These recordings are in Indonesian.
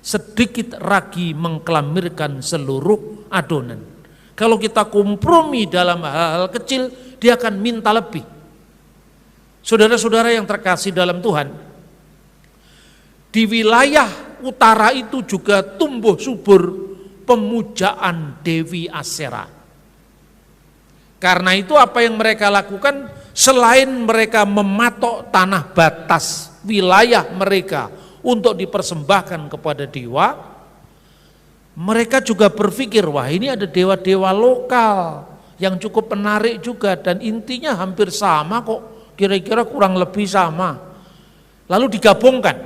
sedikit ragi mengkelamirkan seluruh adonan. Kalau kita kompromi dalam hal-hal kecil, dia akan minta lebih. Saudara-saudara yang terkasih dalam Tuhan, di wilayah utara itu juga tumbuh subur pemujaan Dewi Asyera. Karena itu apa yang mereka lakukan, selain mereka mematok tanah batas wilayah mereka untuk dipersembahkan kepada dewa, mereka juga berpikir, wah ini ada dewa-dewa lokal yang cukup menarik juga dan intinya hampir sama kok, kira-kira kurang lebih sama. Lalu digabungkan.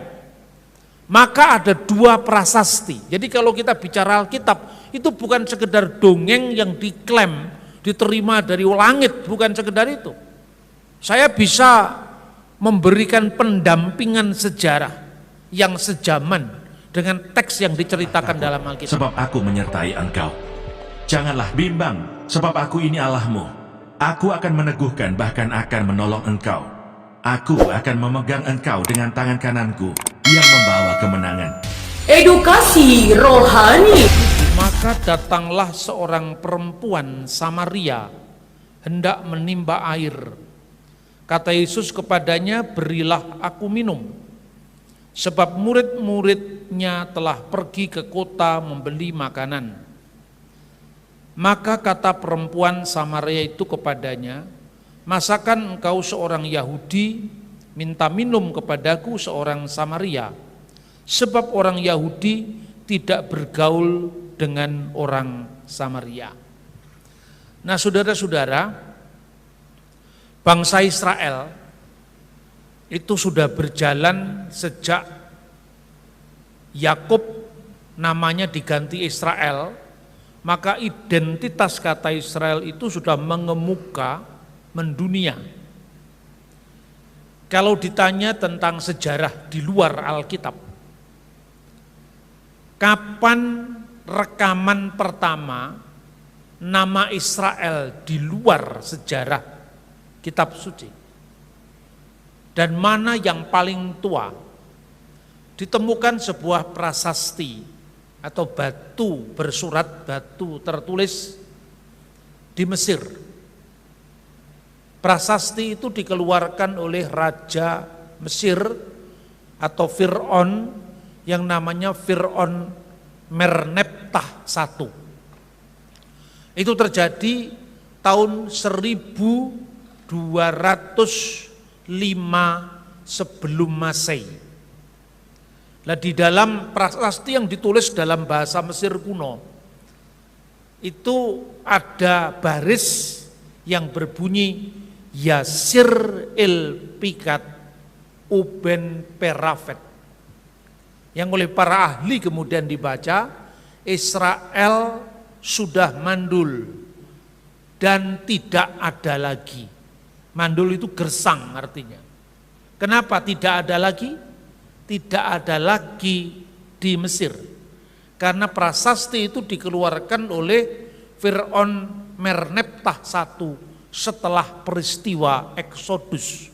Maka ada dua prasasti. Jadi kalau kita bicara Alkitab, itu bukan sekedar dongeng yang diklaim, diterima dari langit, bukan sekedar itu. Saya bisa memberikan pendampingan sejarah yang sejaman dengan teks yang diceritakan dalam Alkitab. Sebab aku menyertai engkau. Janganlah bimbang, sebab aku ini Allahmu. Aku akan meneguhkan, bahkan akan menolong engkau. Aku akan memegang engkau dengan tangan kananku yang membawa kemenangan. Edukasi rohani. Maka datanglah seorang perempuan Samaria hendak menimba air. Kata Yesus kepadanya, berilah aku minum. Sebab murid-muridnya telah pergi ke kota membeli makanan. Maka kata perempuan Samaria itu kepadanya, masakan engkau seorang Yahudi minta minum kepadaku seorang Samaria? Sebab orang Yahudi tidak bergaul dengan orang Samaria. Nah saudara-saudara, bangsa Israel itu sudah berjalan sejak Yakub namanya diganti Israel, maka identitas kata Israel itu sudah mengemuka mendunia. Kalau ditanya tentang sejarah di luar Alkitab, kapan rekaman pertama nama Israel di luar sejarah kitab suci? Dan mana yang paling tua? Ditemukan sebuah prasasti atau batu bersurat, batu tertulis di Mesir. Prasasti itu dikeluarkan oleh Raja Mesir atau Fir'aun yang namanya Fir'aun Merneptah I. Itu terjadi tahun 1205 sebelum Masehi. Nah, di dalam prasasti yang ditulis dalam bahasa Mesir kuno itu ada baris yang berbunyi Yasir il Pikat Uben Perafet, yang oleh para ahli kemudian dibaca Israel sudah mandul dan tidak ada lagi. Mandul itu gersang artinya. Kenapa tidak ada lagi? Tidak ada lagi di Mesir. Karena prasasti itu dikeluarkan oleh Fir'aun Merneptah I setelah peristiwa Eksodus.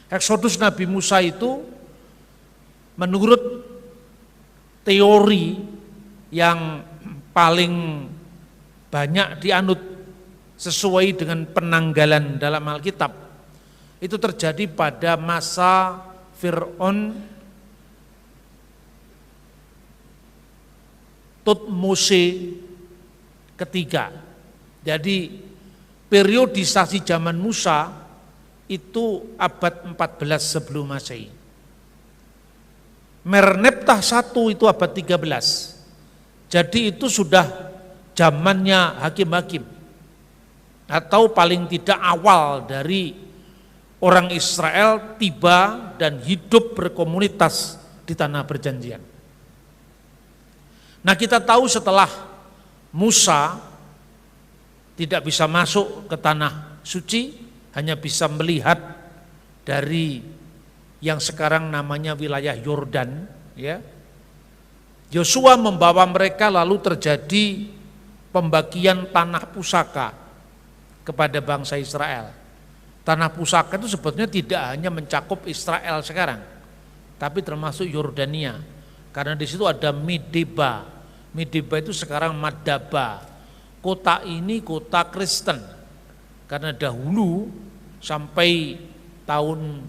Eksodus Nabi Musa itu menurut teori yang paling banyak dianut sesuai dengan penanggalan dalam Alkitab, itu terjadi pada masa Fir'aun Tutmose ketiga. Jadi periodisasi zaman Musa itu abad 14 sebelum Masehi. Merneptah I itu abad 13. Jadi itu sudah zamannya hakim-hakim, atau paling tidak awal dari orang Israel tiba dan hidup berkomunitas di tanah perjanjian. Nah, kita tahu setelah Musa tidak bisa masuk ke tanah suci, hanya bisa melihat dari yang sekarang namanya wilayah Yordan, ya. Yosua membawa mereka, lalu terjadi pembagian tanah pusaka kepada bangsa Israel. Tanah pusaka itu sebetulnya tidak hanya mencakup Israel sekarang, tapi termasuk Yordania. Karena di situ ada Mideba. Mideba itu sekarang Madaba. Kota ini kota Kristen. Karena dahulu sampai tahun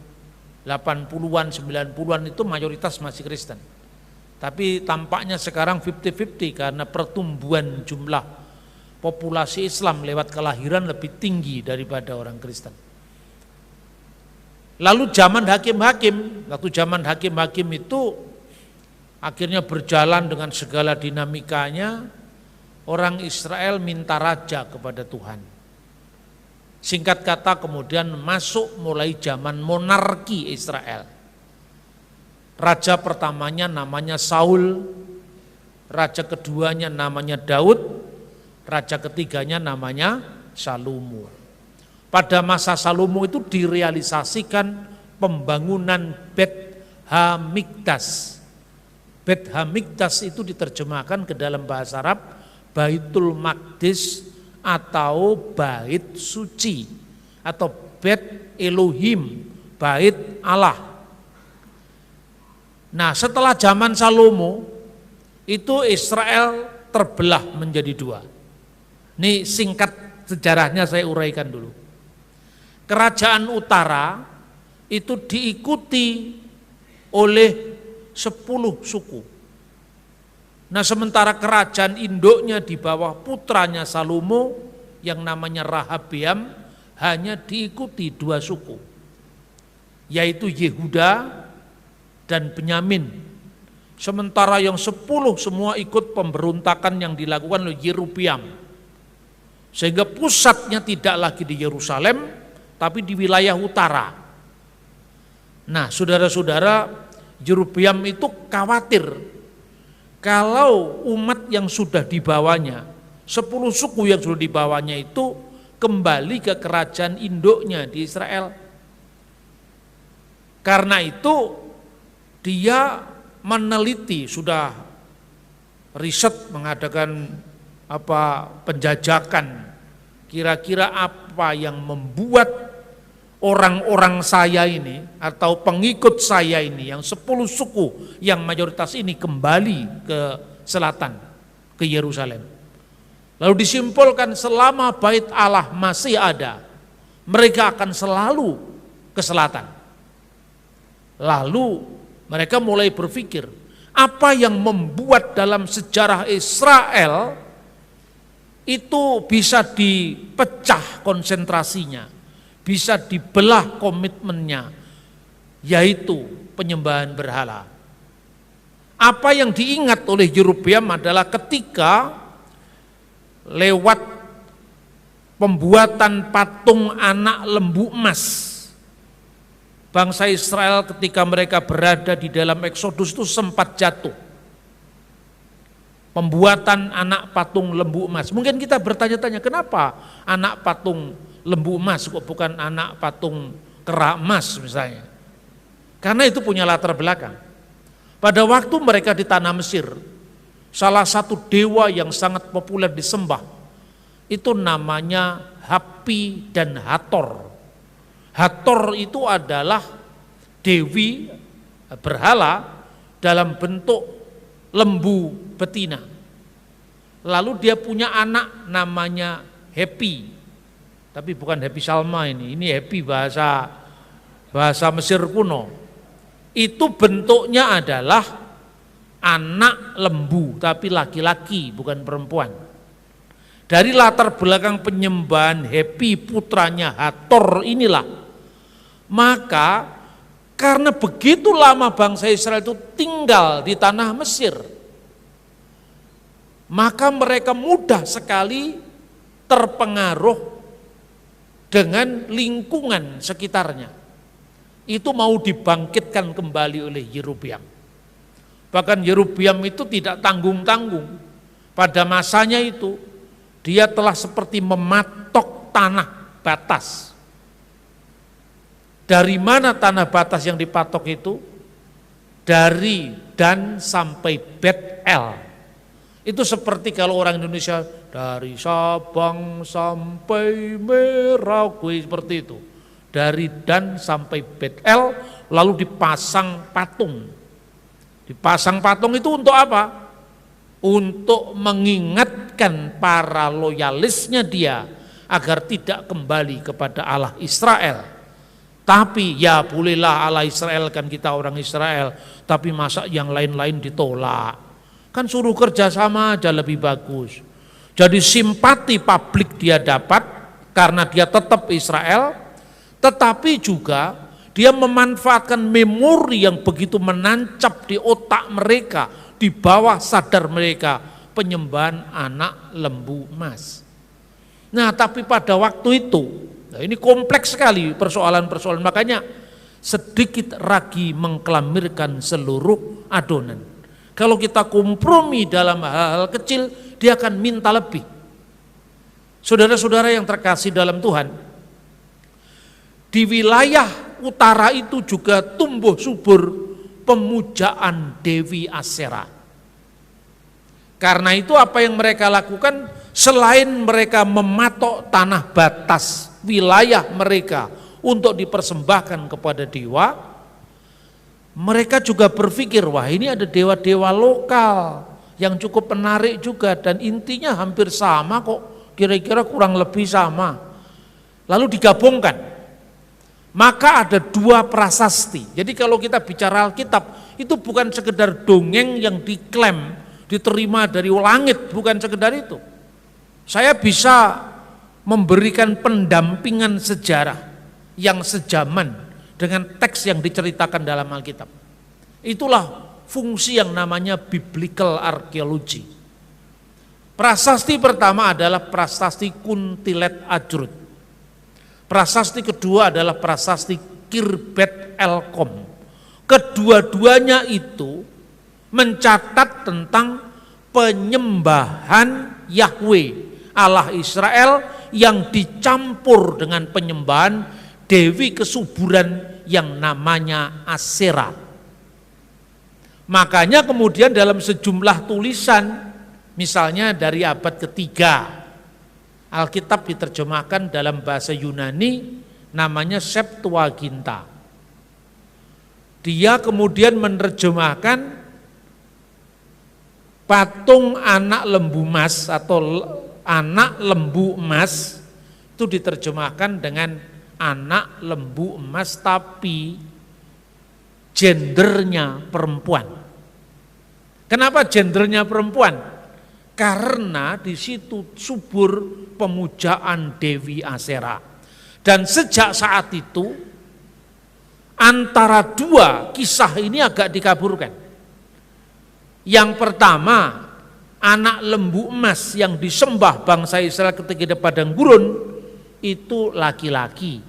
80-an, 90-an itu mayoritas masih Kristen. Tapi tampaknya sekarang 50-50 karena pertumbuhan jumlah populasi Islam lewat kelahiran lebih tinggi daripada orang Kristen. Lalu zaman hakim-hakim, waktu zaman hakim-hakim itu akhirnya berjalan dengan segala dinamikanya, orang Israel minta raja kepada Tuhan. Singkat kata kemudian masuk mulai zaman monarki Israel. Raja pertamanya namanya Saul, raja keduanya namanya Daud, raja ketiganya namanya Salomo. Pada masa Salomo itu direalisasikan pembangunan Bet Hamikdas. Bet Hamikdas itu diterjemahkan ke dalam bahasa Arab Baitul Maqdis atau Bait Suci atau Bet Elohim, Bait Allah. Nah, setelah zaman Salomo itu Israel terbelah menjadi dua. Ini singkat sejarahnya saya uraikan dulu. Kerajaan utara itu diikuti oleh 10 suku. Nah, sementara kerajaan induknya di bawah putranya Salomo yang namanya Rehabeam hanya diikuti 2 suku, yaitu Yehuda dan Benyamin. Sementara yang 10 semua ikut pemberontakan yang dilakukan oleh Yerobeam. Sehingga pusatnya tidak lagi di Yerusalem, tapi di wilayah utara. Nah, saudara-saudara, Yerobeam itu khawatir kalau umat yang sudah dibawanya, 10 suku yang sudah dibawanya itu kembali ke kerajaan induknya di Israel. Karena itu dia meneliti, sudah riset, mengadakan penjajakan, kira-kira apa yang membuat orang-orang saya ini atau pengikut saya ini yang 10 suku yang mayoritas ini kembali ke selatan, ke Yerusalem. Lalu disimpulkan selama bait Allah masih ada, mereka akan selalu ke selatan. Lalu mereka mulai berpikir, apa yang membuat dalam sejarah Israel itu bisa dipecah konsentrasinya, bisa dibelah komitmennya, yaitu penyembahan berhala. Apa yang diingat oleh Yerobeam adalah ketika lewat pembuatan patung anak lembu emas, bangsa Israel ketika mereka berada di dalam Eksodus itu sempat jatuh. Pembuatan anak patung lembu emas. Mungkin kita bertanya-tanya, kenapa anak patung lembu emas kok bukan anak patung kera emas misalnya? Karena itu punya latar belakang. Pada waktu mereka di tanah Mesir, salah satu dewa yang sangat populer disembah itu namanya Hapi dan Hator. Hator itu adalah dewi berhala dalam bentuk lembu betina. Lalu dia punya anak namanya Happy. Tapi bukan Happy Salma ini Happy bahasa Mesir kuno. Itu bentuknya adalah anak lembu tapi laki-laki bukan perempuan. Dari latar belakang penyembahan Happy putranya Hator inilah, maka karena begitu lama bangsa Israel itu tinggal di tanah Mesir, maka mereka mudah sekali terpengaruh dengan lingkungan sekitarnya. Itu mau dibangkitkan kembali oleh Yerobeam. Bahkan Yerobeam itu tidak tanggung-tanggung. Pada masanya itu, dia telah seperti mematok tanah batas. Dari mana tanah batas yang dipatok itu? Dari Dan sampai Bet-El. Itu seperti kalau orang Indonesia dari Sabang sampai Merauke, seperti itu. Dari Dan sampai Bet-El lalu dipasang patung. Dipasang patung itu untuk apa? Untuk mengingatkan para loyalisnya dia agar tidak kembali kepada Allah Israel. Tapi ya bolehlah Allah Israel, kan kita orang Israel, tapi masa yang lain-lain ditolak? Kan suruh kerjasama aja lebih bagus. Jadi simpati publik dia dapat karena dia tetap Israel, tetapi juga dia memanfaatkan memori yang begitu menancap di otak mereka, di bawah sadar mereka, penyembahan anak lembu emas. Nah, tapi pada waktu itu, nah ini kompleks sekali persoalan-persoalan, makanya sedikit ragi mengkelamirkan seluruh adonan. Kalau kita kompromi dalam hal-hal kecil, dia akan minta lebih. Saudara-saudara yang terkasih dalam Tuhan, di wilayah utara itu juga tumbuh subur pemujaan Dewi Asyera. Karena itu apa yang mereka lakukan, selain mereka mematok tanah batas wilayah mereka untuk dipersembahkan kepada dewa, mereka juga berpikir, wah ini ada dewa-dewa lokal yang cukup menarik juga dan intinya hampir sama kok, kira-kira kurang lebih sama. Lalu digabungkan. Maka ada dua prasasti. Jadi kalau kita bicara Alkitab, itu bukan sekedar dongeng yang diklaim, diterima dari langit, bukan sekedar itu. Saya bisa memberikan pendampingan sejarah yang sejaman dengan teks yang diceritakan dalam Alkitab. Itulah fungsi yang namanya biblical archaeology. Prasasti pertama adalah prasasti Kuntilet Ajrut. Prasasti kedua adalah prasasti Kirbet Elkom. Kedua-duanya itu mencatat tentang penyembahan Yahweh Allah Israel yang dicampur dengan penyembahan dewi kesuburan yang namanya Asyera. Makanya kemudian dalam sejumlah tulisan, misalnya dari abad ketiga, Alkitab diterjemahkan dalam bahasa Yunani namanya Septuaginta. Dia kemudian menerjemahkan patung anak lembu emas atau anak lembu emas, itu diterjemahkan dengan anak lembu emas tapi gendernya perempuan. Kenapa gendernya perempuan? Karena di situ subur pemujaan Dewi Asyera. Dan sejak saat itu antara dua kisah ini agak dikaburkan. Yang pertama, anak lembu emas yang disembah bangsa Israel ketika di padang gurun itu laki-laki.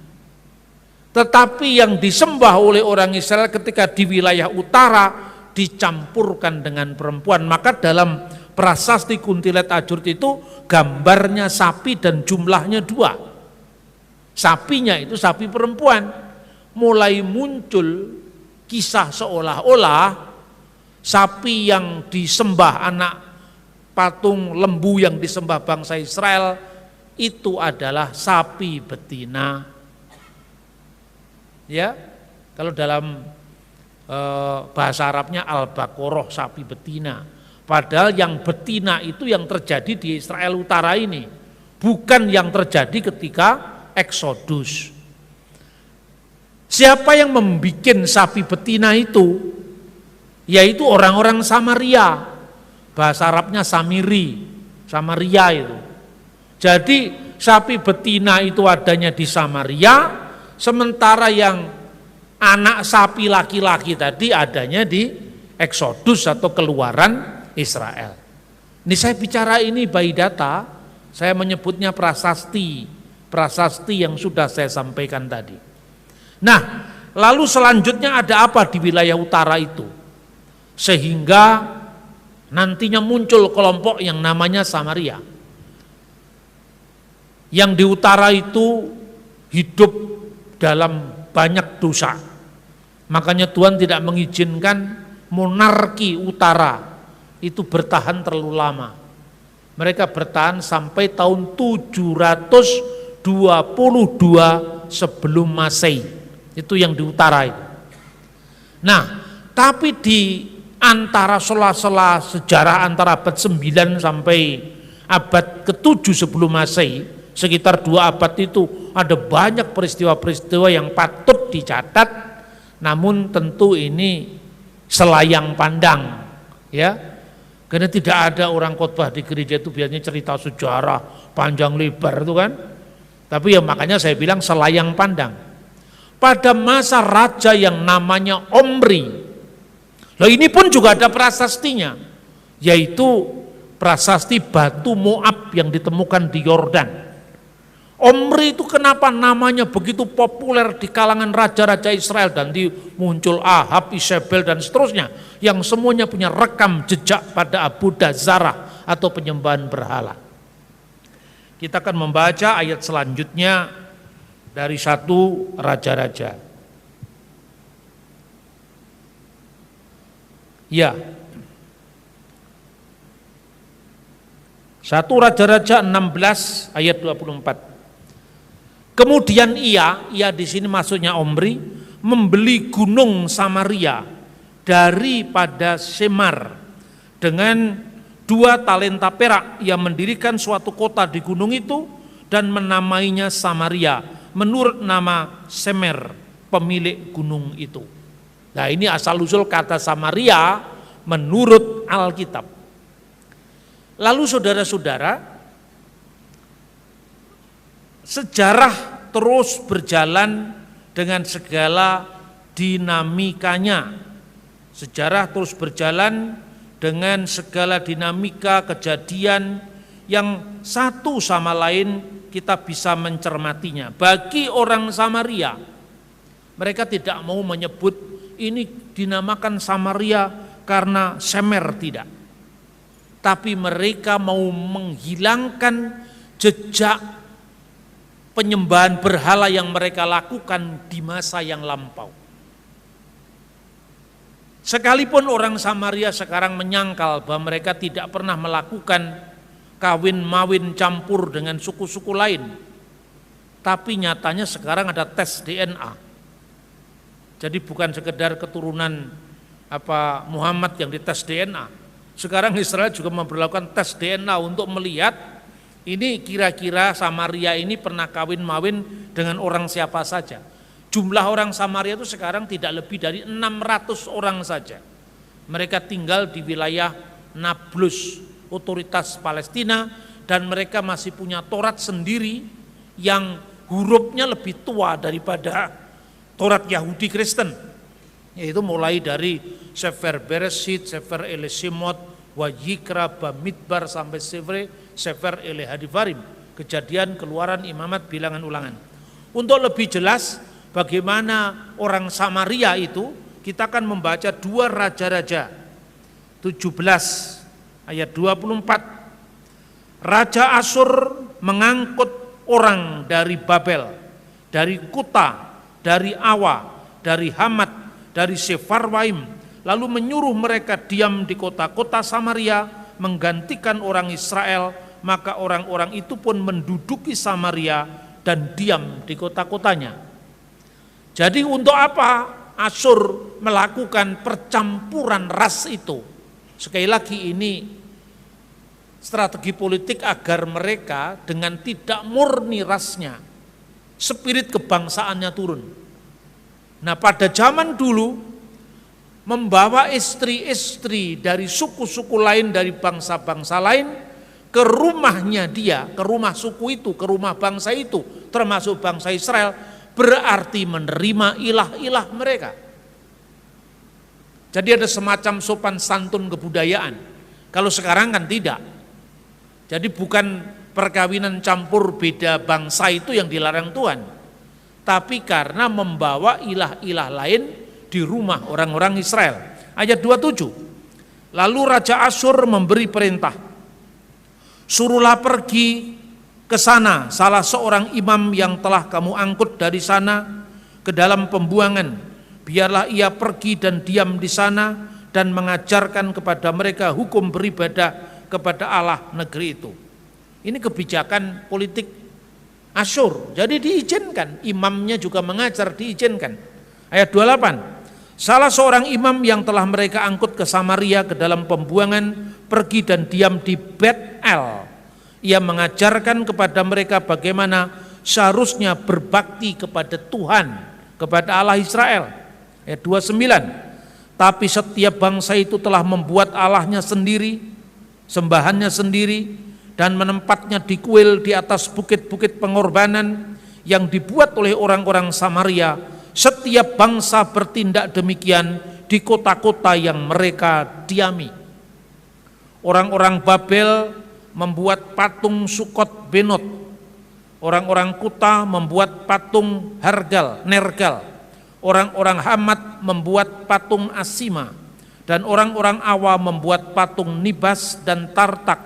Tetapi yang disembah oleh orang Israel ketika di wilayah utara dicampurkan dengan perempuan. Maka dalam prasasti Kuntilet Ajrut itu gambarnya sapi dan jumlahnya 2. Sapinya itu sapi perempuan. Mulai muncul kisah seolah-olah sapi yang disembah, anak patung lembu yang disembah bangsa Israel itu adalah sapi betina. Ya, kalau dalam bahasa Arabnya al-baqarah, sapi betina. Padahal yang betina itu yang terjadi di Israel Utara ini, bukan yang terjadi ketika Eksodus. Siapa yang membuat sapi betina itu? Yaitu orang-orang Samaria. Bahasa Arabnya Samiri, Samaria itu. Jadi sapi betina itu adanya di Samaria, sementara yang anak sapi laki-laki tadi adanya di Eksodus atau Keluaran Israel. Ini saya bicara ini by data, saya menyebutnya prasasti yang sudah saya sampaikan tadi. Nah, lalu selanjutnya ada apa di wilayah utara itu? Sehingga nantinya muncul kelompok yang namanya Samaria. Yang di utara itu hidup dalam banyak dosa. Makanya Tuhan tidak mengizinkan monarki utara itu bertahan terlalu lama. Mereka bertahan sampai tahun 722 sebelum Masehi. Itu yang di utara itu. Nah, tapi di antara sela-sela sejarah antara abad 9 sampai abad ke-7 sebelum Masehi, sekitar 2 abad itu ada banyak peristiwa-peristiwa yang patut dicatat, namun tentu ini selayang pandang, ya, karena tidak ada orang khotbah di gereja itu biasanya cerita sejarah panjang lebar itu kan, tapi ya makanya saya bilang selayang pandang. Pada masa raja yang namanya Omri, loh ini pun juga ada prasastinya, yaitu prasasti batu Moab yang ditemukan di Yordan. Omri itu kenapa namanya begitu populer di kalangan raja-raja Israel, dan muncul Ahab, Isabel dan seterusnya yang semuanya punya rekam jejak pada Abudah Zarah atau penyembahan berhala. Kita akan membaca ayat selanjutnya dari 1 Raja-Raja. Ya. 1 Raja-Raja 16 ayat 24. Kemudian ia di sini maksudnya Omri, membeli gunung Samaria daripada Semar dengan 2 talenta perak. Ia mendirikan suatu kota di gunung itu dan menamainya Samaria menurut nama Semer, pemilik gunung itu. Nah, ini asal-usul kata Samaria menurut Alkitab. Lalu saudara-saudara, sejarah terus berjalan dengan segala dinamikanya. Sejarah terus berjalan dengan segala dinamika kejadian yang satu sama lain kita bisa mencermatinya. Bagi orang Samaria, mereka tidak mau menyebut ini dinamakan Samaria karena Semer, tidak. Tapi mereka mau menghilangkan jejak penyembahan berhala yang mereka lakukan di masa yang lampau. Sekalipun orang Samaria sekarang menyangkal bahwa mereka tidak pernah melakukan kawin-mawin campur dengan suku-suku lain, tapi nyatanya sekarang ada tes DNA. Jadi bukan sekedar keturunan Muhammad yang dites DNA. Sekarang Israel juga memperlakukan tes DNA untuk melihat ini kira-kira Samaria ini pernah kawin-mawin dengan orang siapa saja. Jumlah orang Samaria itu sekarang tidak lebih dari 600 orang saja. Mereka tinggal di wilayah Nablus, otoritas Palestina, dan mereka masih punya Taurat sendiri yang hurufnya lebih tua daripada Taurat Yahudi Kristen. Yaitu mulai dari Sefer Bereshit, Sefer Elesimot, Wayikra, Bamidbar sampai Sefer Elehadivarim, Kejadian, Keluaran, Imamat, Bilangan, Ulangan. Untuk lebih jelas bagaimana orang Samaria itu, kita akan membaca 2 Raja-Raja 17 ayat 24. Raja Asyur mengangkut orang dari Babel, dari Kuta, dari Awa, dari Hamat, dari Sefarwaim, lalu menyuruh mereka diam di kota-kota Samaria, menggantikan orang Israel. Maka orang-orang itu pun menduduki Samaria dan diam di kota-kotanya. Jadi untuk apa Asyur melakukan percampuran ras itu? Sekali lagi ini strategi politik agar mereka dengan tidak murni rasnya, spirit kebangsaannya turun. Nah, pada zaman dulu membawa istri-istri dari suku-suku lain, dari bangsa-bangsa lain ke rumahnya dia, ke rumah suku itu, ke rumah bangsa itu, termasuk bangsa Israel, berarti menerima ilah-ilah mereka. Jadi ada semacam sopan santun kebudayaan. Kalau sekarang kan tidak. Jadi bukan perkawinan campur beda bangsa itu yang dilarang Tuhan, tapi karena membawa ilah-ilah lain di rumah orang-orang Israel. Ayat 27. Lalu Raja Asyur memberi perintah, suruhlah pergi ke sana salah seorang imam yang telah kamu angkut dari sana ke dalam pembuangan. Biarlah ia pergi dan diam di sana dan mengajarkan kepada mereka hukum beribadah kepada Allah negeri itu. Ini kebijakan politik Asyur. Jadi diizinkan, imamnya juga mengajar, diizinkan. Ayat 28. Salah seorang imam yang telah mereka angkut ke Samaria ke dalam pembuangan pergi dan diam di Bet-El. Ia mengajarkan kepada mereka bagaimana seharusnya berbakti kepada Tuhan, kepada Allah Israel. Ayat 29. Tapi setiap bangsa itu telah membuat Allahnya sendiri, sembahannya sendiri, dan menempatnya di kuil di atas bukit-bukit pengorbanan yang dibuat oleh orang-orang Samaria. Setiap bangsa bertindak demikian di kota-kota yang mereka diami. Orang-orang Babel membuat patung Sukot Benot. Orang-orang Kuta membuat patung Nergal. Orang-orang Hamat membuat patung Asima. Dan orang-orang Awa membuat patung Nibas dan Tartak.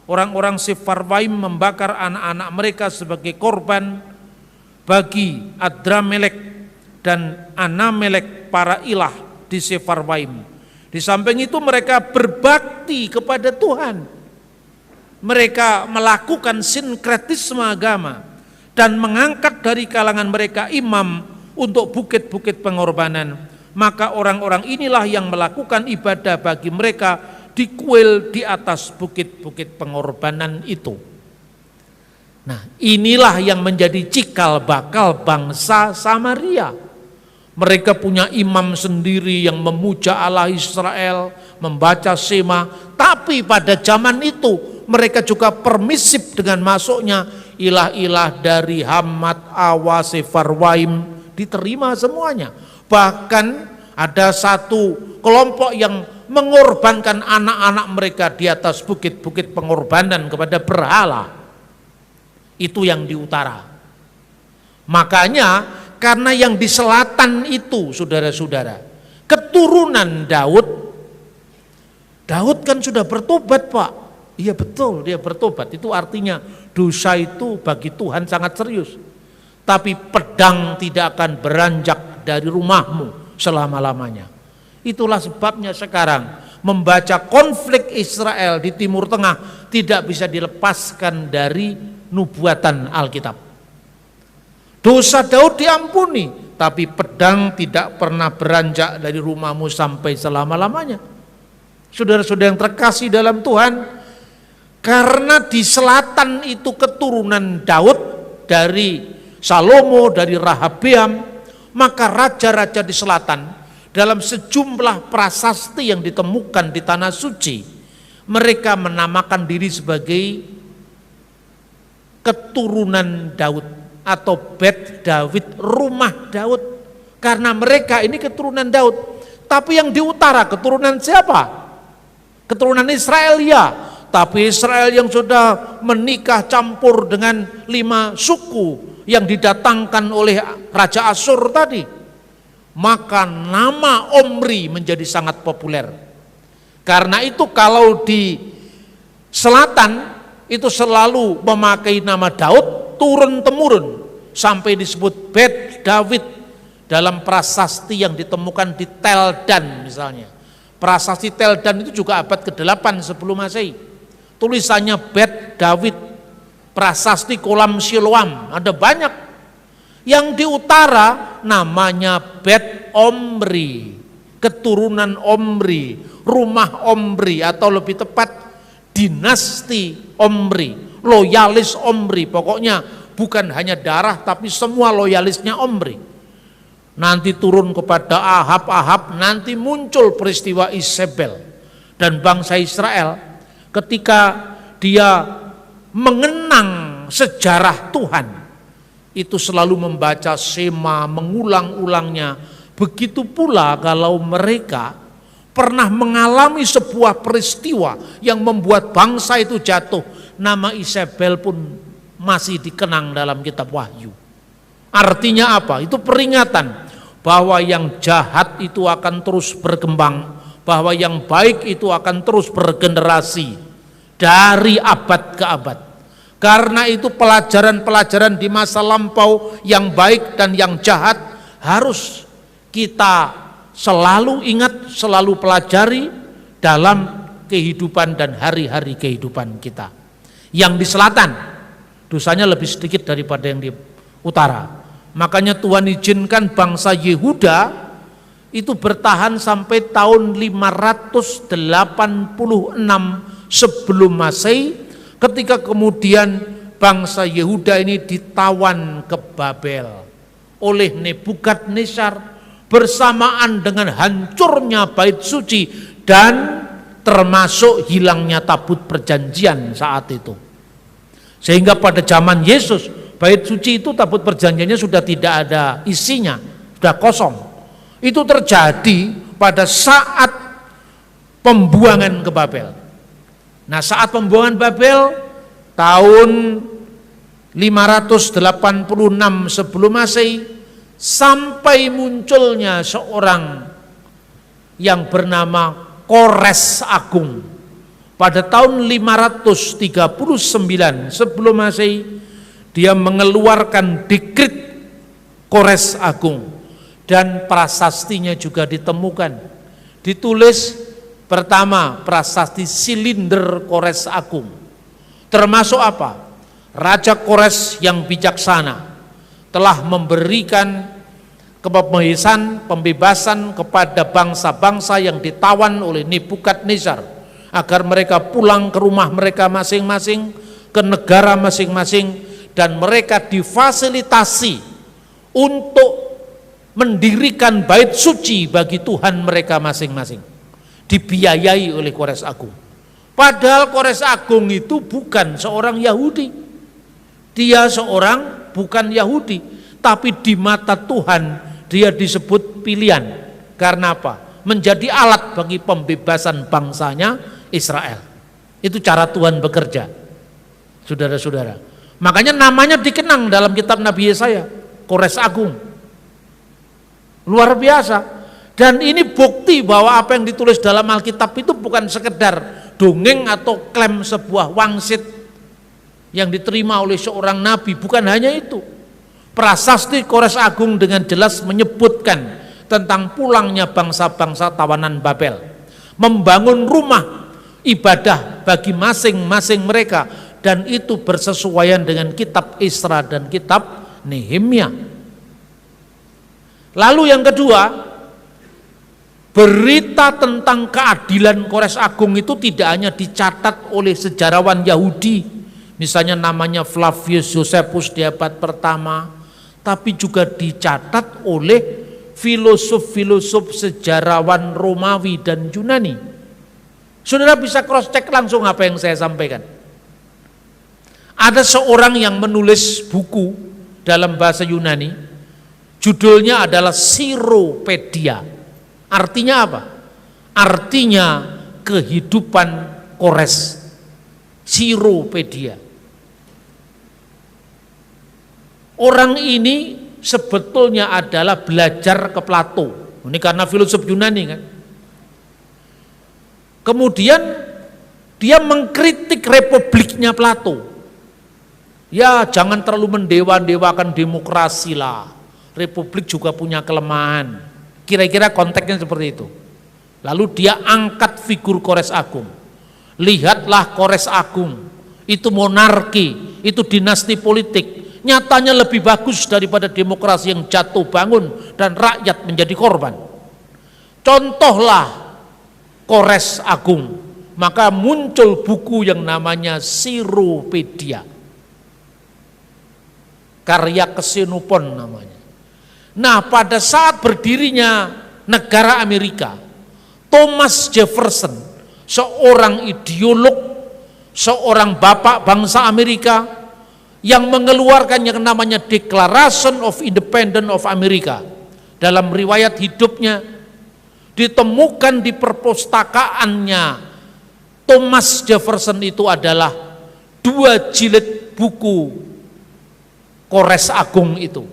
Orang-orang Sefarwaim membakar anak-anak mereka sebagai korban bagi Adramelek dan Anamelek, para ilah di Sefarwaim. Di samping itu mereka berbakti kepada Tuhan. Mereka melakukan sinkretisme agama dan mengangkat dari kalangan mereka imam untuk bukit-bukit pengorbanan. Maka orang-orang inilah yang melakukan ibadah bagi mereka di kuil di atas bukit-bukit pengorbanan itu. Nah, inilah yang menjadi cikal bakal bangsa Samaria. Mereka punya imam sendiri yang memuja Allah Israel, membaca Shema, tapi pada zaman itu mereka juga permisif dengan masuknya ilah-ilah dari Hamat, Awa, Sefarwaim, diterima semuanya. Bahkan ada satu kelompok yang mengorbankan anak-anak mereka di atas bukit-bukit pengorbanan kepada berhala. Itu yang di utara. Makanya karena yang di selatan itu, saudara-saudara, keturunan Daud kan sudah bertobat, Pak. Iya betul, dia bertobat. Itu artinya dosa itu bagi Tuhan sangat serius. Tapi pedang tidak akan beranjak dari rumahmu selama-lamanya. Itulah sebabnya sekarang membaca konflik Israel di Timur Tengah tidak bisa dilepaskan dari nubuatan Alkitab. Dosa Daud diampuni, tapi pedang tidak pernah beranjak dari rumahmu sampai selama-lamanya. Saudara-saudara yang terkasih dalam Tuhan, karena di selatan itu keturunan Daud dari Salomo, dari Rahabeam, maka raja-raja di selatan dalam sejumlah prasasti yang ditemukan di tanah suci, mereka menamakan diri sebagai keturunan Daud atau Bet David, rumah Daud, karena mereka ini keturunan Daud. Tapi yang di utara keturunan siapa? Keturunan Israel, ya. Tapi Israel yang sudah menikah campur dengan 5 suku yang didatangkan oleh Raja Asyur tadi, maka nama Omri menjadi sangat populer. Karena itu kalau di selatan itu selalu memakai nama Daud turun-temurun sampai disebut Bet David dalam prasasti yang ditemukan di Teldan misalnya. Prasasti Teldan itu juga abad ke-8 sebelum Masehi. Tulisannya Bet David, prasasti Kolam Siloam, ada banyak. Yang di utara namanya Bet Omri, keturunan Omri, rumah Omri, atau lebih tepat dinasti Omri, loyalis Omri. Pokoknya bukan hanya darah tapi semua loyalisnya Omri. Nanti turun kepada Ahab, nanti muncul peristiwa Isabel dan bangsa Israel. Ketika dia mengenang sejarah Tuhan, itu selalu membaca Shema, mengulang-ulangnya. Begitu pula kalau mereka pernah mengalami sebuah peristiwa yang membuat bangsa itu jatuh, nama Isabel pun masih dikenang dalam kitab Wahyu. Artinya apa? Itu peringatan bahwa yang jahat itu akan terus berkembang, bahwa yang baik itu akan terus bergenerasi dari abad ke abad. Karena itu pelajaran-pelajaran di masa lampau yang baik dan yang jahat harus kita selalu ingat, selalu pelajari dalam kehidupan dan hari-hari kehidupan kita. Yang di selatan dosanya lebih sedikit daripada yang di utara. Makanya Tuhan izinkan bangsa Yehuda itu bertahan sampai tahun 586 sebelum Masehi, ketika kemudian bangsa Yehuda ini ditawan ke Babel oleh Nebukadnezar bersamaan dengan hancurnya bait suci dan termasuk hilangnya tabut perjanjian saat itu. Sehingga pada zaman Yesus bait suci itu tabut perjanjiannya sudah tidak ada isinya, sudah kosong. Itu terjadi pada saat pembuangan ke Babel. Nah, saat pembuangan Babel tahun 586 sebelum Masehi sampai munculnya seorang yang bernama Kores Agung. Pada tahun 539 sebelum Masehi dia mengeluarkan dekret Kores Agung dan prasastinya juga ditemukan. Ditulis pertama prasasti silinder Kores Agung. Termasuk apa? Raja Kores yang bijaksana telah memberikan pembebasan kepada bangsa-bangsa yang ditawan oleh Nebukadnezar agar mereka pulang ke rumah mereka masing-masing, ke negara masing-masing, dan mereka difasilitasi untuk mendirikan bait suci bagi Tuhan mereka masing-masing, dibiayai oleh Kores Agung. Padahal Kores Agung itu bukan seorang Yahudi. Dia seorang bukan Yahudi, tapi di mata Tuhan dia disebut pilihan. Karena apa? Menjadi alat bagi pembebasan bangsanya Israel. Itu cara Tuhan bekerja, saudara-saudara. Makanya namanya dikenang dalam kitab Nabi Yesaya, Kores Agung. Luar biasa. Dan ini bukti bahwa apa yang ditulis dalam Alkitab itu bukan sekedar dongeng atau klaim sebuah wangsit yang diterima oleh seorang nabi. Bukan hanya itu, prasasti Kores Agung dengan jelas menyebutkan tentang pulangnya bangsa-bangsa tawanan Babel, membangun rumah ibadah bagi masing-masing mereka, dan itu bersesuaian dengan kitab Esra dan kitab Nehemia. Lalu yang kedua, berita tentang keadilan Kores Agung itu tidak hanya dicatat oleh sejarawan Yahudi, misalnya namanya Flavius Josephus di abad pertama, tapi juga dicatat oleh filosof-filosof sejarawan Romawi dan Yunani. Saudara bisa cross check langsung apa yang saya sampaikan. Ada seorang yang menulis buku dalam bahasa Yunani, judulnya adalah Siropedia. Artinya apa? Artinya kehidupan Kores. Siropedia. Orang ini sebetulnya adalah belajar ke Plato. Ini karena filosof Yunani kan. Kemudian dia mengkritik republiknya Plato. Ya, jangan terlalu mendewa-dewakan demokrasi lah. Republik juga punya kelemahan. Kira-kira konteksnya seperti itu. Lalu dia angkat figur Kores Agung. Lihatlah Kores Agung, itu monarki, itu dinasti politik. Nyatanya lebih bagus daripada demokrasi yang jatuh bangun dan rakyat menjadi korban. Contohlah Kores Agung. Maka muncul buku yang namanya Siropedia, karya Xenophon namanya. Nah, pada saat berdirinya negara Amerika, Thomas Jefferson, seorang ideolog, seorang bapak bangsa Amerika, yang mengeluarkan yang namanya Declaration of Independence of America. Dalam riwayat hidupnya ditemukan di perpustakaannya Thomas Jefferson itu adalah 2 jilid buku Kores Agung itu.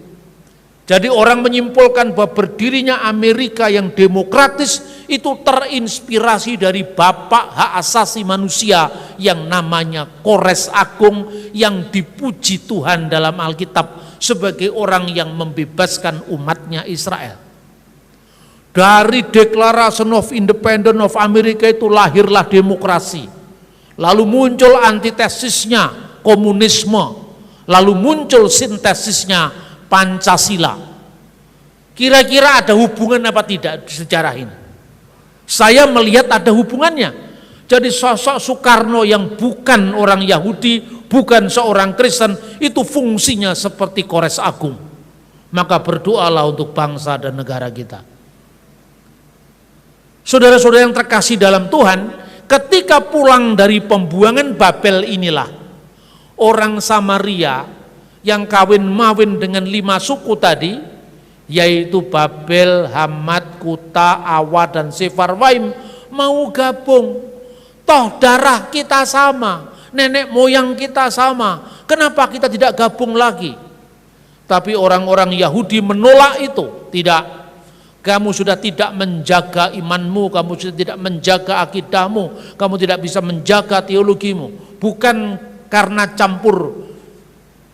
Jadi orang menyimpulkan bahwa berdirinya Amerika yang demokratis itu terinspirasi dari bapak hak asasi manusia yang namanya Kores Agung, yang dipuji Tuhan dalam Alkitab sebagai orang yang membebaskan umatnya Israel. Dari Declaration of Independence of America itu lahirlah demokrasi. Lalu muncul antitesisnya komunisme. Lalu muncul sintesisnya Pancasila. Kira-kira ada hubungan apa tidak di sejarah ini? Saya melihat ada hubungannya. Jadi sosok Soekarno yang bukan orang Yahudi, bukan seorang Kristen, itu fungsinya seperti Kores Agung. Maka berdoalah untuk bangsa dan negara kita. Saudara-saudara yang terkasih dalam Tuhan, ketika pulang dari pembuangan Babel inilah, orang Samaria yang kawin-mawin dengan 5 suku tadi, yaitu Babel, Hamat, Kuta, Awa, dan Sefarwaim, mau gabung. Toh darah kita sama, nenek moyang kita sama, kenapa kita tidak gabung lagi? Tapi orang-orang Yahudi menolak itu. Tidak, kamu sudah tidak menjaga imanmu, kamu sudah tidak menjaga akidahmu, kamu tidak bisa menjaga teologimu. Bukan karena campur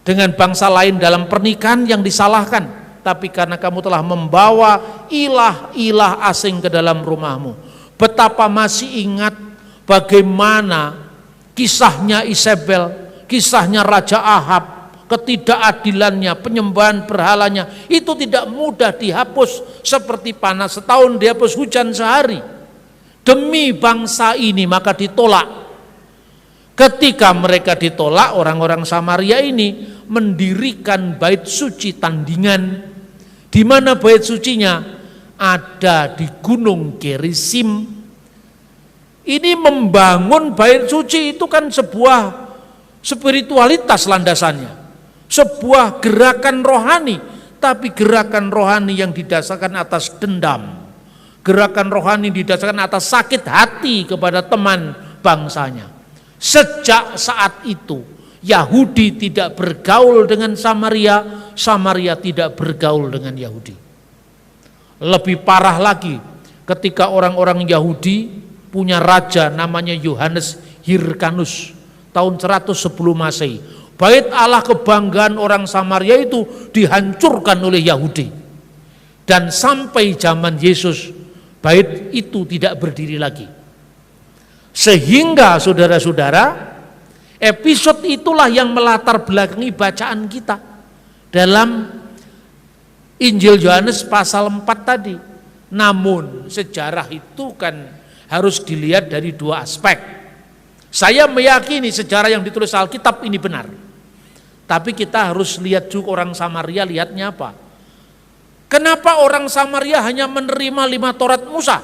dengan bangsa lain dalam pernikahan yang disalahkan, tapi karena kamu telah membawa ilah-ilah asing ke dalam rumahmu. Betapa masih ingat bagaimana kisahnya Isabel, kisahnya Raja Ahab, ketidakadilannya, penyembahan berhalanya, itu tidak mudah dihapus seperti panas setahun dihapus hujan sehari. Demi bangsa ini maka ditolak. Ketika mereka ditolak, orang-orang Samaria ini mendirikan bait suci tandingan, di mana bait sucinya ada di Gunung Gerizim. Ini membangun bait suci itu kan sebuah spiritualitas landasannya, sebuah gerakan rohani, tapi gerakan rohani yang didasarkan atas dendam, gerakan rohani didasarkan atas sakit hati kepada teman bangsanya. Sejak saat itu Yahudi tidak bergaul dengan Samaria, Samaria tidak bergaul dengan Yahudi. Lebih parah lagi, ketika orang-orang Yahudi punya raja namanya Yohanes Hirkanus tahun 100 sebelum Masehi. Bait Allah kebanggaan orang Samaria itu dihancurkan oleh Yahudi. Dan sampai zaman Yesus bait itu tidak berdiri lagi. Sehingga saudara-saudara, episode itulah yang melatar belakangi bacaan kita dalam Injil Yohanes pasal 4 tadi. Namun sejarah itu kan harus dilihat dari 2 aspek. Saya meyakini sejarah yang ditulis Alkitab ini benar. Tapi kita harus lihat juga orang Samaria lihatnya apa. Kenapa orang Samaria hanya menerima 5 Taurat Musa?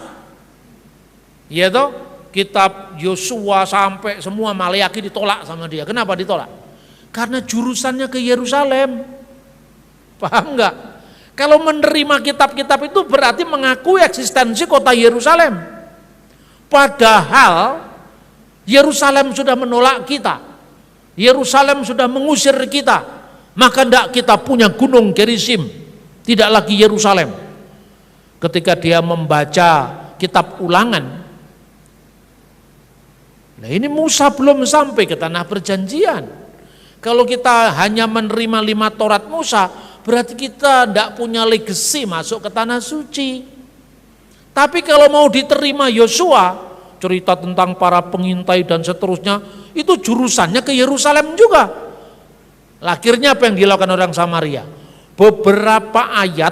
Ya toh, kitab Yosua sampai semua Maleakhi ditolak sama dia. Kenapa ditolak? Karena jurusannya ke Yerusalem. Paham enggak? Kalau menerima kitab-kitab itu berarti mengakui eksistensi kota Yerusalem. Padahal Yerusalem sudah menolak kita, Yerusalem sudah mengusir kita, maka tidak kita punya Gunung Gerizim, tidak lagi Yerusalem. Ketika dia membaca kitab Ulangan, nah ini Musa belum sampai ke tanah perjanjian. Kalau kita hanya menerima 5 Taurat Musa, berarti kita tidak punya legasi masuk ke tanah suci. Tapi kalau mau diterima Yosua, cerita tentang para pengintai dan seterusnya, itu jurusannya ke Yerusalem juga. Akhirnya apa yang dilakukan orang Samaria? Beberapa ayat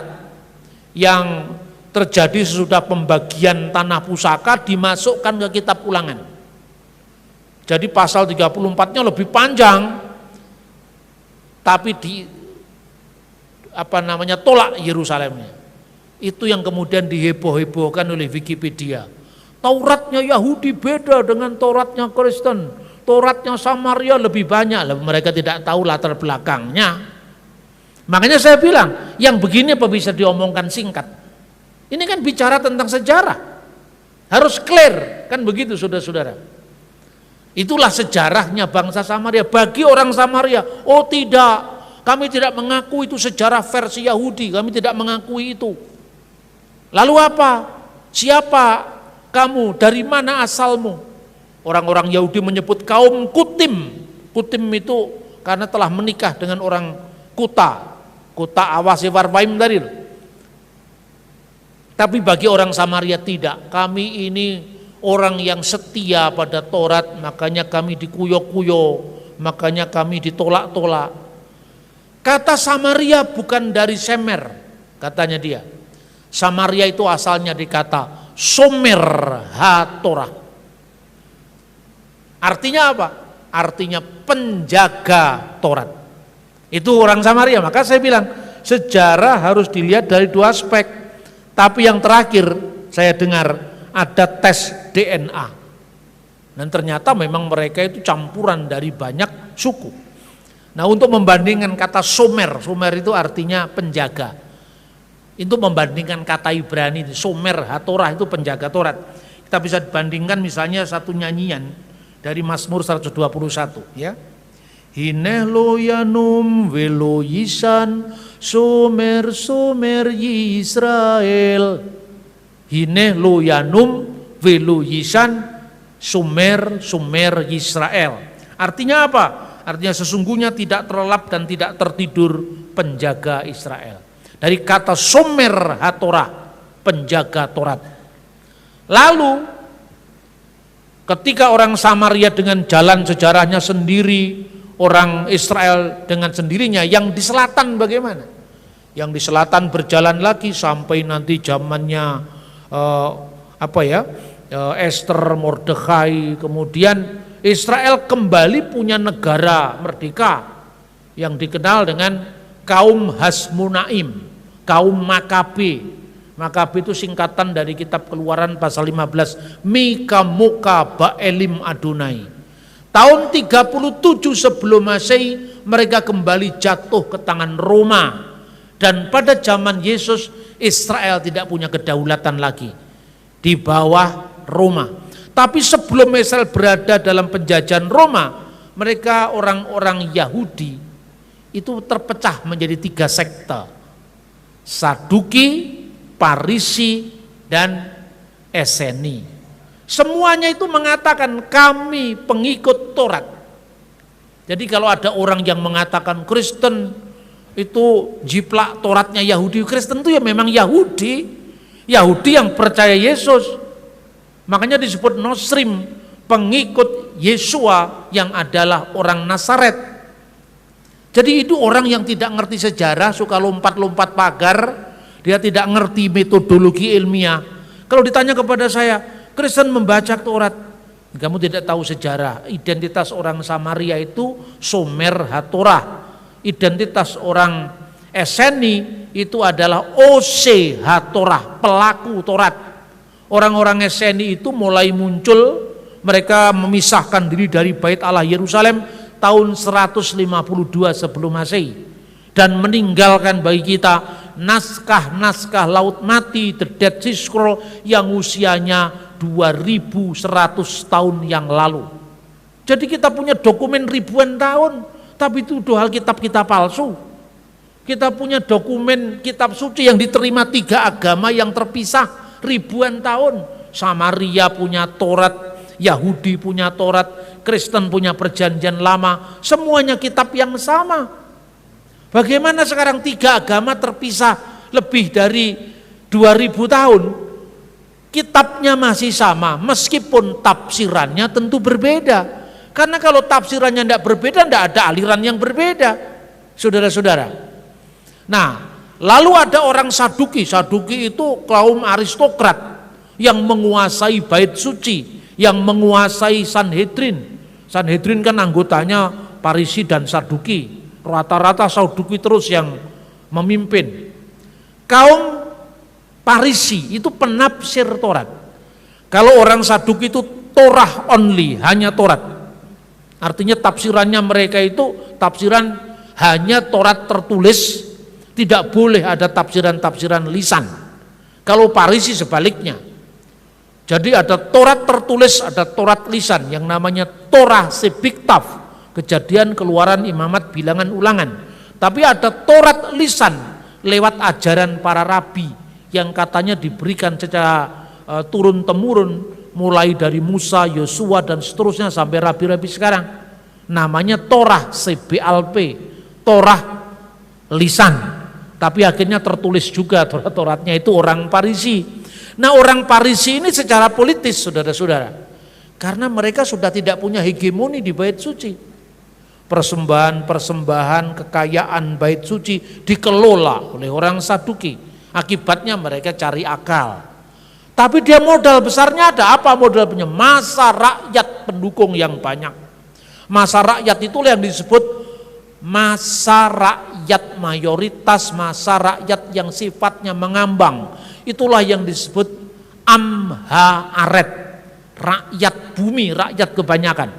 yang terjadi sesudah pembagian tanah pusaka dimasukkan ke kitab Ulangan. Jadi pasal 34-nya lebih panjang, tapi tolak Yerusalemnya. Itu yang kemudian diheboh-hebohkan oleh Wikipedia. Tauratnya Yahudi beda dengan Tauratnya Kristen. Tauratnya Samaria lebih banyak. Mereka tidak tahu latar belakangnya. Makanya saya bilang, yang begini apa bisa diomongkan singkat? Ini kan bicara tentang sejarah. Harus clear, kan begitu saudara-saudara. Itulah sejarahnya bangsa Samaria. Bagi orang Samaria, oh tidak, kami tidak mengakui itu sejarah versi Yahudi, kami tidak mengakui itu. Lalu apa? Siapa kamu? Dari mana asalmu? Orang-orang Yahudi menyebut kaum Kutim. Kutim itu karena telah menikah dengan orang Kuta. Kuta Awa Sefarwaim tadi. Tapi bagi orang Samaria tidak. Kami ini orang yang setia pada Taurat, makanya kami dikuyo-kuyo, makanya kami ditolak-tolak. Kata Samaria bukan dari Semer, katanya dia. Samaria itu asalnya dari kata Somer HaTorah. Artinya apa? Artinya penjaga Taurat. Itu orang Samaria. Maka saya bilang sejarah harus dilihat dari dua aspek. Tapi yang terakhir saya dengar ada tes DNA. Dan ternyata memang mereka itu campuran dari banyak suku. Nah, untuk membandingkan kata Somer, Somer itu artinya penjaga. Itu membandingkan kata Ibrani, Somer HaTorah itu penjaga Taurat. Kita bisa bandingkan misalnya satu nyanyian dari Mazmur 121 ya. Hineh loyanum velo yisan Somer Somer Yisrael. Hineh loyanum velo yisan Somer Somer Yisrael. Artinya apa? Artinya sesungguhnya tidak terlelap dan tidak tertidur penjaga Israel. Dari kata Somer HaTorah, penjaga Taurat. Lalu ketika orang Samaria dengan jalan sejarahnya sendiri, orang Israel dengan sendirinya, yang di selatan bagaimana? Yang di selatan berjalan lagi sampai nanti zamannya Esther, Mordekhai, kemudian Israel kembali punya negara merdeka yang dikenal dengan kaum Hasmonaim, kaum Makabe. Makabe itu singkatan dari kitab Keluaran pasal 15, Mika Moka Baelim Adonai. Tahun 37 sebelum Masehi mereka kembali jatuh ke tangan Roma. Dan pada zaman Yesus Israel tidak punya kedaulatan lagi di bawah Roma. Tapi sebelum Israel berada dalam penjajahan Roma, mereka orang-orang Yahudi itu terpecah menjadi 3 sekte. Saduki, Parisi, dan Eseni. Semuanya itu mengatakan kami pengikut Taurat. Jadi kalau ada orang yang mengatakan Kristen itu jiplak Tauratnya Yahudi, Kristen itu ya memang Yahudi yang percaya Yesus. Makanya disebut Nosrim, pengikut Yesua yang adalah orang Nazaret. Jadi itu orang yang tidak ngerti sejarah, suka lompat-lompat pagar, dia tidak ngerti metodologi ilmiah. Kalau ditanya kepada saya, Kristen membaca Taurat, kamu tidak tahu sejarah. Identitas orang Samaria itu Somer HaTorah. Identitas orang Eseni itu adalah Ose HaTorah, pelaku Taurat. Orang-orang Eseni itu mulai muncul, mereka memisahkan diri dari Bait Allah Yerusalem tahun 152 sebelum Masehi dan meninggalkan bagi kita naskah-naskah Laut Mati, The Dead Sea Scroll yang usianya 2100 tahun yang lalu. Jadi kita punya dokumen ribuan tahun, tapi itu Alkitab kita palsu. Kita punya dokumen kitab suci yang diterima 3 agama yang terpisah ribuan tahun. Samaria punya Taurat, Yahudi punya Taurat, Kristen punya perjanjian lama, semuanya kitab yang sama. Bagaimana sekarang 3 agama terpisah lebih dari 2000 tahun, kitabnya masih sama, meskipun tafsirannya tentu berbeda. Karena kalau tafsirannya tidak berbeda, tidak ada aliran yang berbeda, saudara-saudara. Nah, lalu ada orang Saduki. Saduki itu kaum aristokrat yang menguasai bait suci, yang menguasai Sanhedrin. Sanhedrin kan anggotanya Parisi dan Saduki. Rata-rata Saduki terus yang memimpin. Kaum Parisi itu penafsir Taurat. Kalau orang Saduki itu Torah only, hanya Taurat. Artinya tafsirannya mereka itu tafsiran hanya Taurat tertulis, tidak boleh ada tafsiran-tafsiran lisan. Kalau Parisi sebaliknya. Jadi ada Taurat tertulis, ada Taurat lisan yang namanya Torah Sebiktaf, Kejadian, Keluaran, Imamat, Bilangan, Ulangan. Tapi ada Taurat lisan lewat ajaran para rabi yang katanya diberikan secara turun-temurun mulai dari Musa, Yosua dan seterusnya sampai rabi-rabi sekarang. Namanya Torah CBLP, Torah lisan. Tapi akhirnya tertulis juga Tauratnya itu orang Parisi. Nah, orang Parisi ini secara politis, saudara-saudara, karena mereka sudah tidak punya hegemoni di bait suci. Persembahan-persembahan kekayaan bait suci dikelola oleh orang Saduki. Akibatnya mereka cari akal. Tapi dia modal besarnya ada apa modalnya? Massa rakyat pendukung yang banyak. Massa rakyat itulah yang disebut massa rakyat mayoritas, massa rakyat yang sifatnya mengambang. Itulah yang disebut amha-aret, rakyat bumi, rakyat kebanyakan.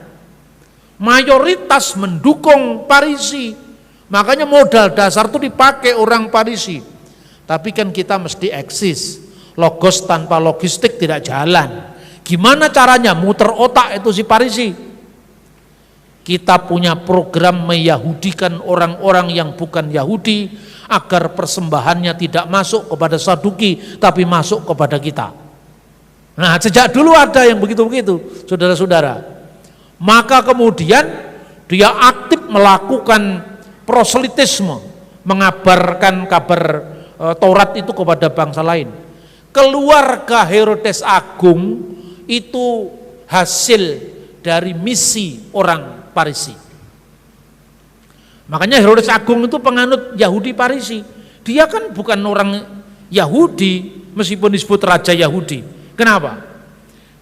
Mayoritas mendukung Parisi. Makanya modal dasar itu dipakai orang Parisi. Tapi kan kita mesti eksis. Logos tanpa logistik tidak jalan. Gimana caranya muter otak itu si Parisi? Kita punya program meyahudikan orang-orang yang bukan Yahudi agar persembahannya tidak masuk kepada Saduki tapi masuk kepada kita. Nah, sejak dulu ada yang begitu-begitu, saudara-saudara. Maka kemudian dia aktif melakukan proselitisme, mengabarkan kabar Taurat itu kepada bangsa lain. Keluarga Herodes Agung itu hasil dari misi orang Parisi. Makanya Herodes Agung itu penganut Yahudi Parisi. Dia kan bukan orang Yahudi meskipun disebut raja Yahudi. Kenapa?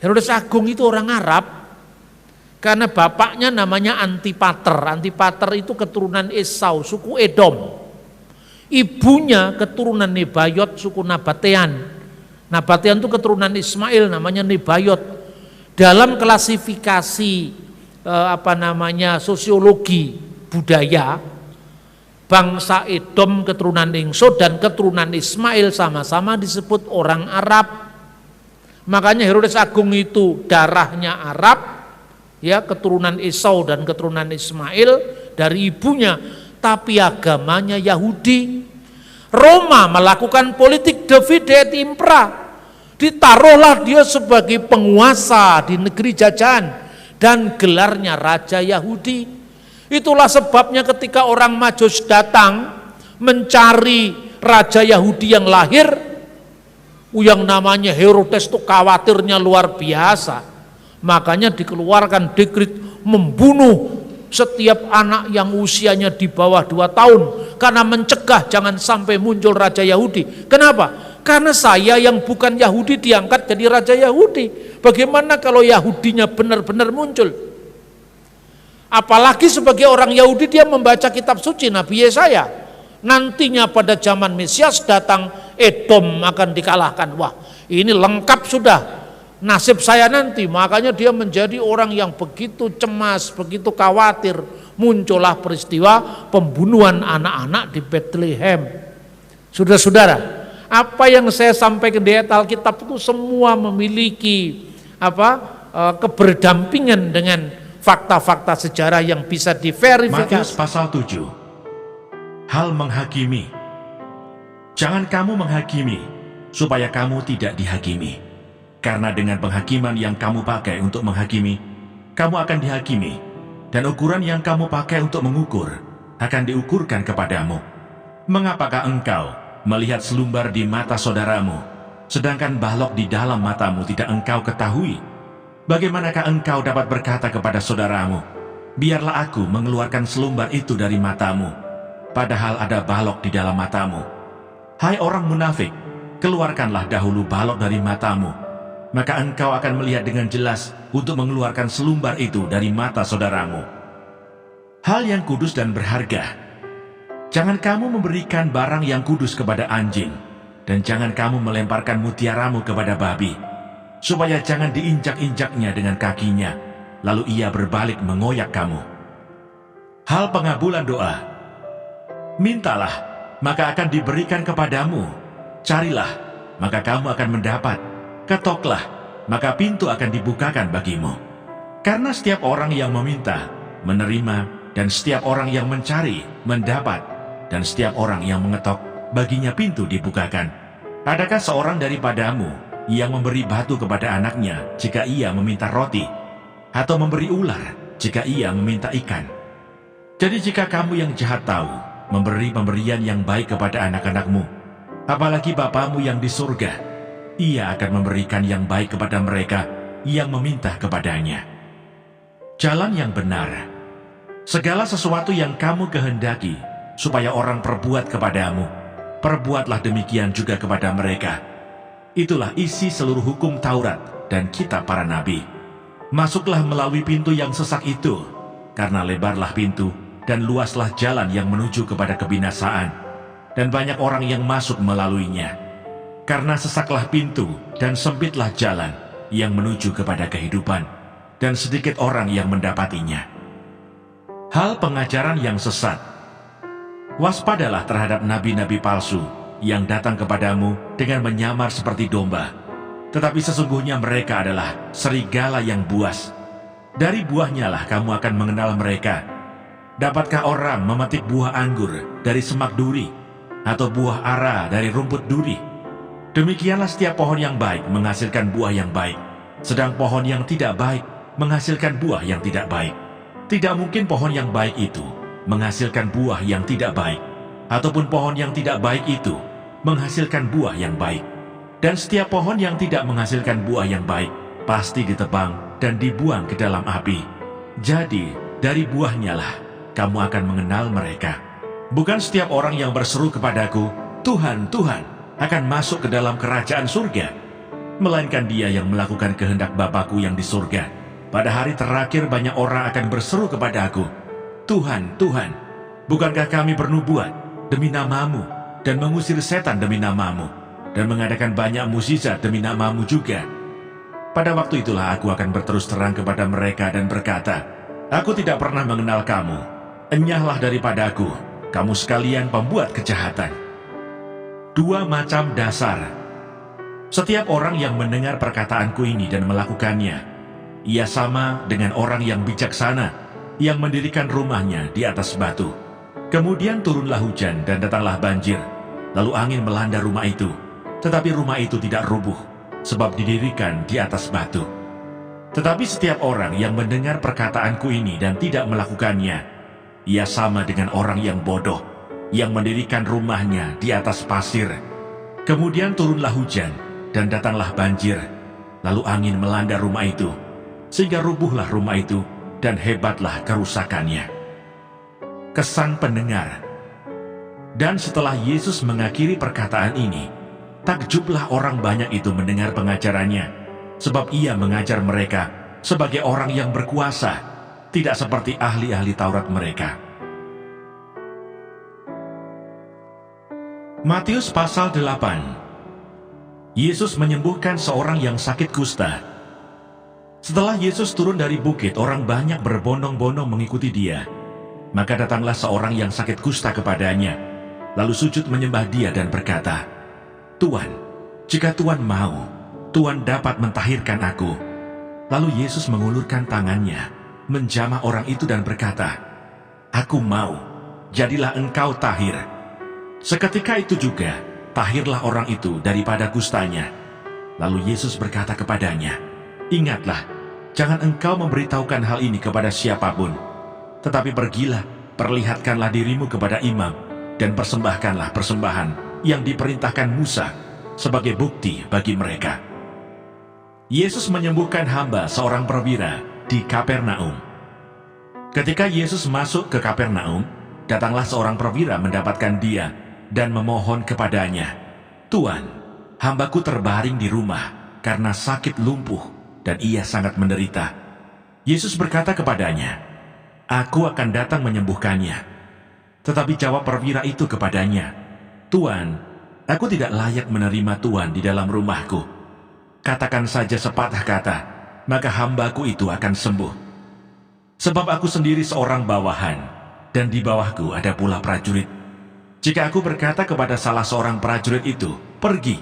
Herodes Agung itu orang Arab karena bapaknya namanya Antipater. Antipater itu keturunan Esau, suku Edom. Ibunya keturunan Nebayot, suku Nabatean. Nabatean itu keturunan Ismail, namanya Nebayot. Dalam klasifikasi sosiologi budaya, bangsa Edom keturunan Ingso dan keturunan Ismail sama-sama disebut orang Arab. Makanya Herodes Agung itu darahnya Arab, ya, keturunan Esau dan keturunan Ismail dari ibunya, tapi agamanya Yahudi. Roma melakukan politik divide et impera. Ditaruhlah dia sebagai penguasa di negeri jajahan dan gelarnya Raja Yahudi. Itulah sebabnya ketika orang Majus datang mencari Raja Yahudi yang lahir, yang namanya Herodes itu khawatirnya luar biasa. Makanya dikeluarkan dekret membunuh setiap anak yang usianya di bawah 2 tahun karena mencegah jangan sampai muncul Raja Yahudi. Kenapa? Karena saya yang bukan Yahudi diangkat jadi Raja Yahudi. Bagaimana kalau Yahudinya benar-benar muncul? Apalagi sebagai orang Yahudi dia membaca kitab suci Nabi Yesaya. Nantinya pada zaman Mesias datang Edom akan dikalahkan. Wah, ini lengkap sudah nasib saya nanti. Makanya dia menjadi orang yang begitu cemas, begitu khawatir. Muncullah peristiwa pembunuhan anak-anak di Bethlehem. Saudara-saudara, apa yang saya sampaikan di ayat Alkitab itu semua memiliki keberdampingan dengan fakta-fakta sejarah yang bisa diverifikasi. Matius pasal 7. Hal menghakimi. Jangan kamu menghakimi supaya kamu tidak dihakimi. Karena dengan penghakiman yang kamu pakai untuk menghakimi, kamu akan dihakimi, dan ukuran yang kamu pakai untuk mengukur akan diukurkan kepadamu. Mengapakah engkau melihat selumbar di mata saudaramu, sedangkan balok di dalam matamu tidak engkau ketahui? Bagaimanakah engkau dapat berkata kepada saudaramu, biarlah aku mengeluarkan selumbar itu dari matamu, padahal ada balok di dalam matamu? Hai orang munafik, keluarkanlah dahulu balok dari matamu, maka engkau akan melihat dengan jelas untuk mengeluarkan selumbar itu dari mata saudaramu. Hal yang kudus dan berharga. Jangan kamu memberikan barang yang kudus kepada anjing, dan jangan kamu melemparkan mutiaramu kepada babi, supaya jangan diinjak-injaknya dengan kakinya, lalu ia berbalik mengoyak kamu. Hal pengabulan doa. Mintalah, maka akan diberikan kepadamu. Carilah, maka kamu akan mendapat. Ketoklah, maka pintu akan dibukakan bagimu. Karena setiap orang yang meminta, menerima, dan setiap orang yang mencari, mendapat, dan setiap orang yang mengetok, baginya pintu dibukakan. Adakah seorang daripadamu yang memberi batu kepada anaknya jika ia meminta roti, atau memberi ular jika ia meminta ikan? Jadi jika kamu yang jahat tahu memberi pemberian yang baik kepada anak-anakmu, apalagi Bapamu yang di surga, ia akan memberikan yang baik kepada mereka yang meminta kepadanya. Jalan yang benar. Segala sesuatu yang kamu kehendaki supaya orang perbuat kepadamu, perbuatlah demikian juga kepada mereka. Itulah isi seluruh hukum Taurat dan kitab para nabi. Masuklah melalui pintu yang sesak itu, karena lebarlah pintu dan luaslah jalan yang menuju kepada kebinasaan, dan banyak orang yang masuk melaluinya. Karena sesaklah pintu dan sempitlah jalan yang menuju kepada kehidupan, dan sedikit orang yang mendapatinya. Hal pengajaran yang sesat. Waspadalah terhadap nabi-nabi palsu yang datang kepadamu dengan menyamar seperti domba, tetapi sesungguhnya mereka adalah serigala yang buas. Dari buahnya lah kamu akan mengenal mereka. Dapatkah orang memetik buah anggur dari semak duri, atau buah ara dari rumput duri? Demikianlah setiap pohon yang baik menghasilkan buah yang baik, sedang pohon yang tidak baik menghasilkan buah yang tidak baik. Tidak mungkin pohon yang baik itu menghasilkan buah yang tidak baik, ataupun pohon yang tidak baik itu menghasilkan buah yang baik. Dan setiap pohon yang tidak menghasilkan buah yang baik pasti ditebang dan dibuang ke dalam api. Jadi, dari buahnya lah kamu akan mengenal mereka. Bukan setiap orang yang berseru kepadaku, Tuhan, Tuhan, akan masuk ke dalam kerajaan surga, melainkan dia yang melakukan kehendak Bapa-Ku yang di surga. Pada hari terakhir banyak orang akan berseru kepada aku, Tuhan, Tuhan, bukankah kami bernubuat demi nama-Mu, dan mengusir setan demi nama-Mu, dan mengadakan banyak mukjizat demi nama-Mu juga? Pada waktu itulah aku akan berterus terang kepada mereka dan berkata, aku tidak pernah mengenal kamu. Enyahlah daripadaku, kamu sekalian pembuat kejahatan. Dua macam dasar. Setiap orang yang mendengar perkataanku ini dan melakukannya, ia sama dengan orang yang bijaksana, yang mendirikan rumahnya di atas batu. Kemudian turunlah hujan dan datanglah banjir, lalu angin melanda rumah itu. Tetapi rumah itu tidak rubuh, sebab didirikan di atas batu. Tetapi setiap orang yang mendengar perkataanku ini dan tidak melakukannya, ia sama dengan orang yang bodoh, yang mendirikan rumahnya di atas pasir. Kemudian turunlah hujan dan datanglah banjir, lalu angin melanda rumah itu, sehingga rubuhlah rumah itu dan hebatlah kerusakannya. Kesan pendengar. Dan setelah Yesus mengakhiri perkataan ini, takjublah orang banyak itu mendengar pengajarannya, sebab ia mengajar mereka sebagai orang yang berkuasa, tidak seperti ahli-ahli Taurat mereka. Matius pasal 8. Yesus menyembuhkan seorang yang sakit kusta. Setelah Yesus turun dari bukit, orang banyak berbondong-bondong mengikuti dia. Maka datanglah seorang yang sakit kusta kepadanya, lalu sujud menyembah dia dan berkata, Tuan, jika Tuan mau, Tuan dapat mentahirkan aku. Lalu Yesus mengulurkan tangannya, menjamah orang itu dan berkata, Aku mau, jadilah engkau tahir. Seketika itu juga, tahirlah orang itu daripada kustanya. Lalu Yesus berkata kepadanya, Ingatlah, jangan engkau memberitahukan hal ini kepada siapapun, tetapi pergilah, perlihatkanlah dirimu kepada imam, dan persembahkanlah persembahan yang diperintahkan Musa sebagai bukti bagi mereka. Yesus menyembuhkan hamba seorang perwira di Kapernaum. Ketika Yesus masuk ke Kapernaum, datanglah seorang perwira mendapatkan dia dan memohon kepadanya, Tuan, hambaku terbaring di rumah karena sakit lumpuh dan ia sangat menderita. Yesus berkata kepadanya, Aku akan datang menyembuhkannya. Tetapi jawab perwira itu kepadanya, Tuan, aku tidak layak menerima Tuan di dalam rumahku. Katakan saja sepatah kata, maka hambaku itu akan sembuh. Sebab aku sendiri seorang bawahan, dan di bawahku ada pula prajurit. Jika aku berkata kepada salah seorang prajurit itu, pergi,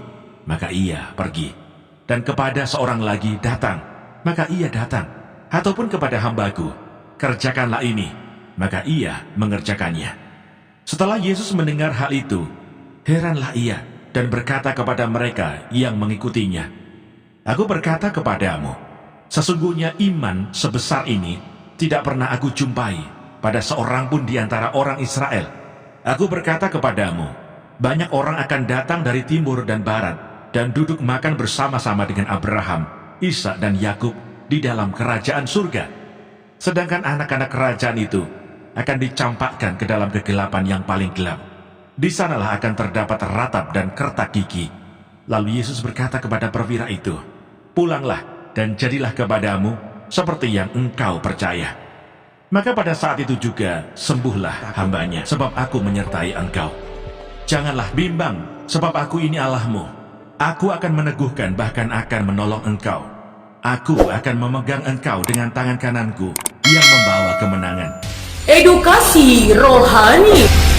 maka ia pergi. Dan kepada seorang lagi, datang, maka ia datang. Ataupun kepada hambaku, kerjakanlah ini, maka ia mengerjakannya. Setelah Yesus mendengar hal itu, heranlah ia dan berkata kepada mereka yang mengikutinya, Aku berkata kepadamu, sesungguhnya iman sebesar ini tidak pernah aku jumpai pada seorang pun di antara orang Israel. Aku berkata kepadamu, banyak orang akan datang dari timur dan barat dan duduk makan bersama-sama dengan Abraham, Ishak dan Yakub di dalam kerajaan surga. Sedangkan anak-anak kerajaan itu akan dicampakkan ke dalam kegelapan yang paling gelap. Di sanalah akan terdapat ratap dan kertak gigi. Lalu Yesus berkata kepada perwira itu, "Pulanglah dan jadilah kepadamu seperti yang engkau percaya." Maka pada saat itu juga sembuhlah hambanya, sebab aku menyertai engkau. Janganlah bimbang, sebab aku ini Allahmu. Aku akan meneguhkan, bahkan akan menolong engkau. Aku akan memegang engkau dengan tangan kananku yang membawa kemenangan. Edukasi rohani.